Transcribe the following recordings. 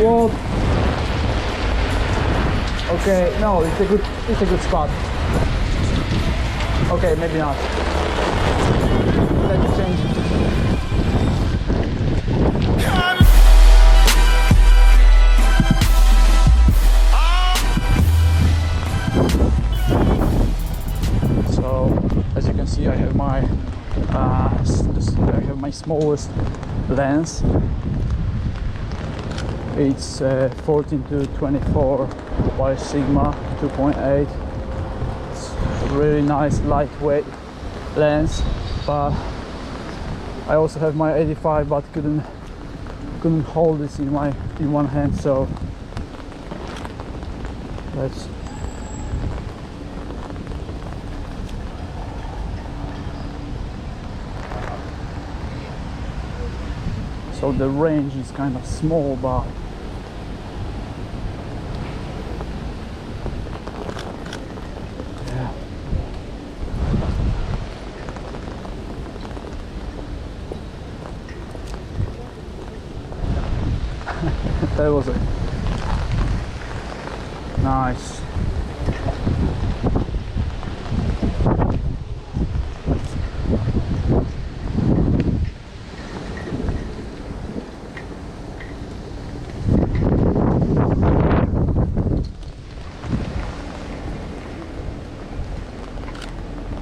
Well, okay, no, it's a good spot. Okay, maybe not. Let's change it. So, as you can see, I have my smallest lens. It's 14 to 24 by Sigma 2.8. It's a really nice lightweight lens, but I also have my 85, but couldn't hold this in one hand, so let's so the range is kind of small, but yeah. That was it. Nice.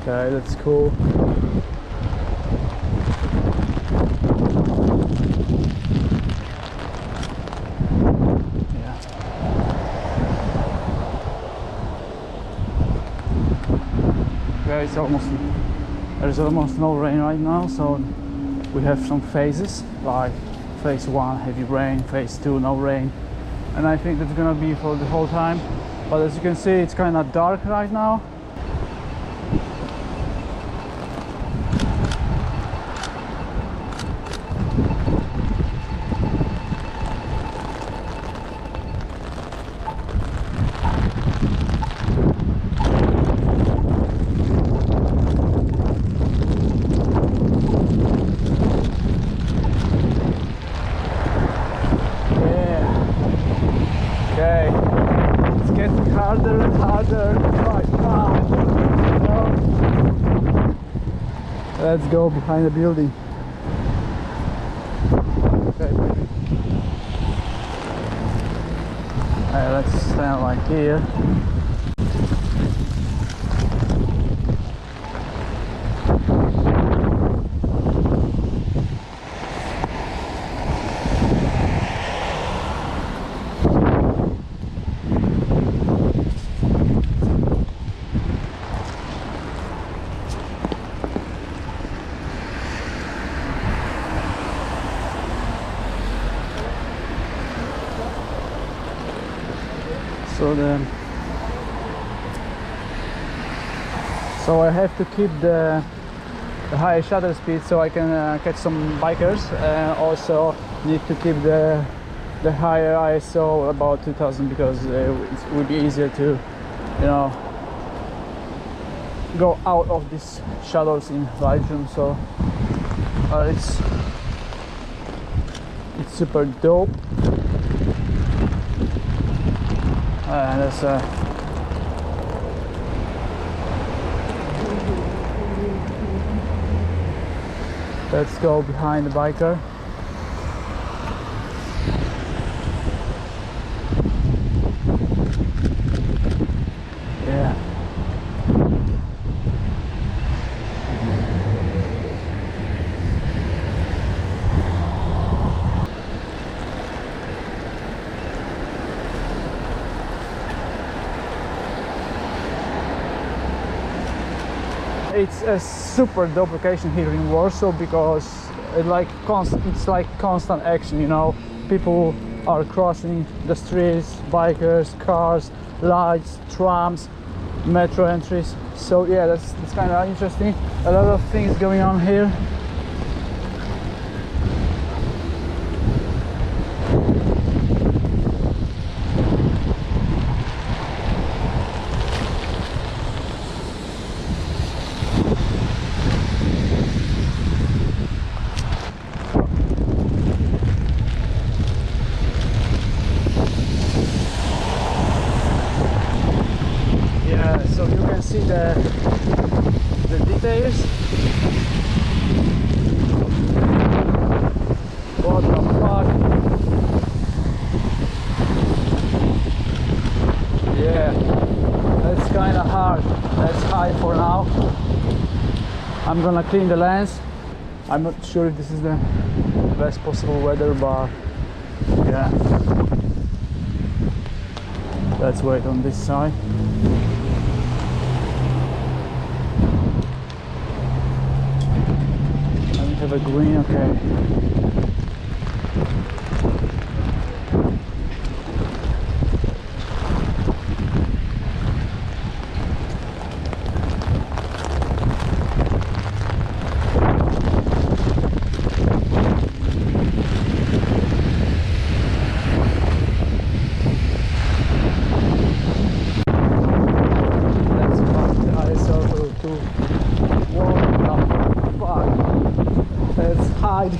Okay, that's cool. Yeah. Okay, there's almost no rain right now, so we have some phases, like phase 1 heavy rain, phase 2 no rain, and I think that's gonna be for the whole time. But as you can see, it's kind of dark right now. Harder and harder right now. Let's go behind the building. Okay, baby. Let's stand like here. So I have to keep the high shutter speed so I can catch some bikers, and also need to keep the higher ISO about 2000, because it would be easier to, you know, go out of these shadows in Lightroom. So it's super dope. Let's go behind the biker. Yeah. It's a super dope location here in Warsaw, because it's like constant action, you know. People are crossing the streets, bikers, cars, lights, trams, metro entries. So yeah, that's kind of interesting. A lot of things going on here. I'm gonna clean the lens. I'm not sure if this is the best possible weather, but yeah, let's wait on this side. And we have a green, okay.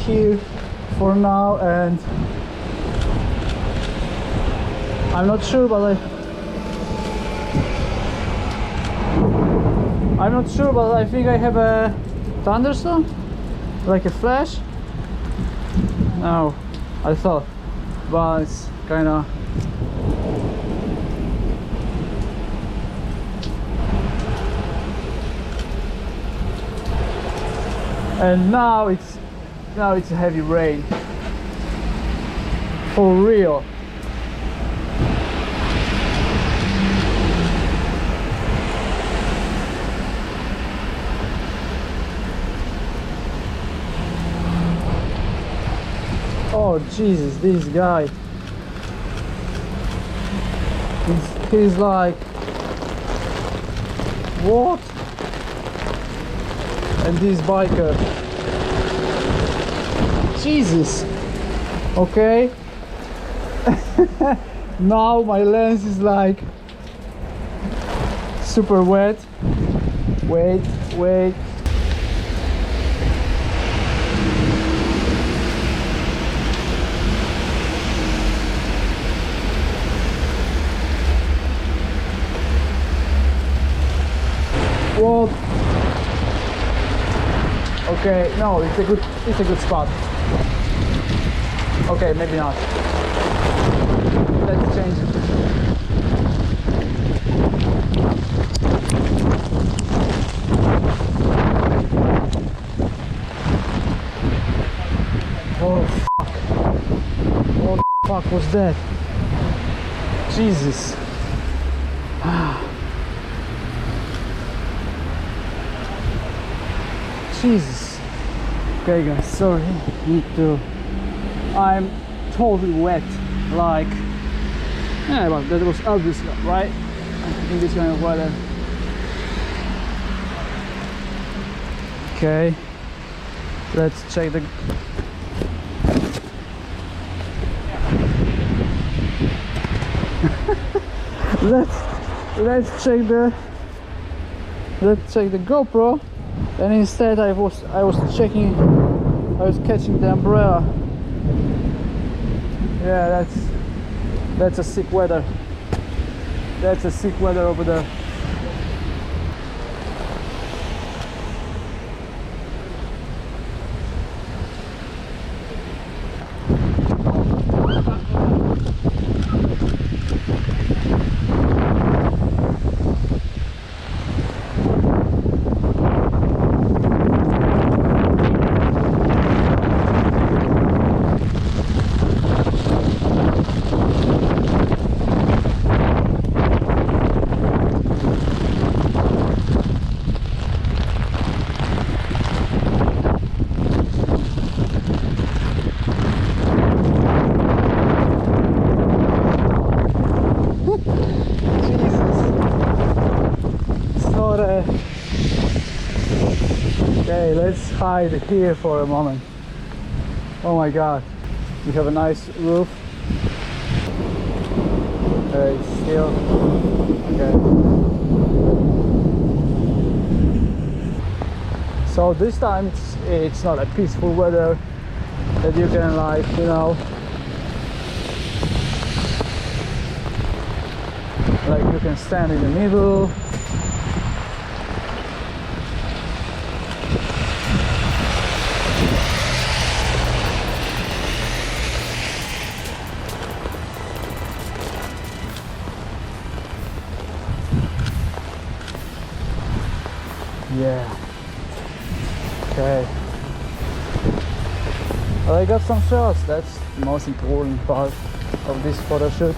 Here for now, and I'm not sure, but I think I have a thunderstorm, like a flash. No, I thought, but it's kind of and now it's a heavy rain. For real. Oh Jesus, this guy. He's like, what? And this biker. Jesus. Okay. Now my lens is like super wet. Wait. What? Okay, no, it's a good spot. Okay, maybe not. Let's change it. Oh fuck. What the fuck was that? Jesus. Jesus. Okay guys, sorry. I'm totally wet, like, yeah, but that was obvious, right? In this kind of weather. Okay, let's check the let's check the GoPro, and instead I was catching the umbrella. Yeah, that's a sick weather. That's a sick weather over there. Okay, let's hide here for a moment. Oh my god, we have a nice roof. Okay, still. Okay. So this time it's not a peaceful weather that you can, like, you know, like you can stand in the middle. Yeah. got some shots. That's the most important part of this photo shoot.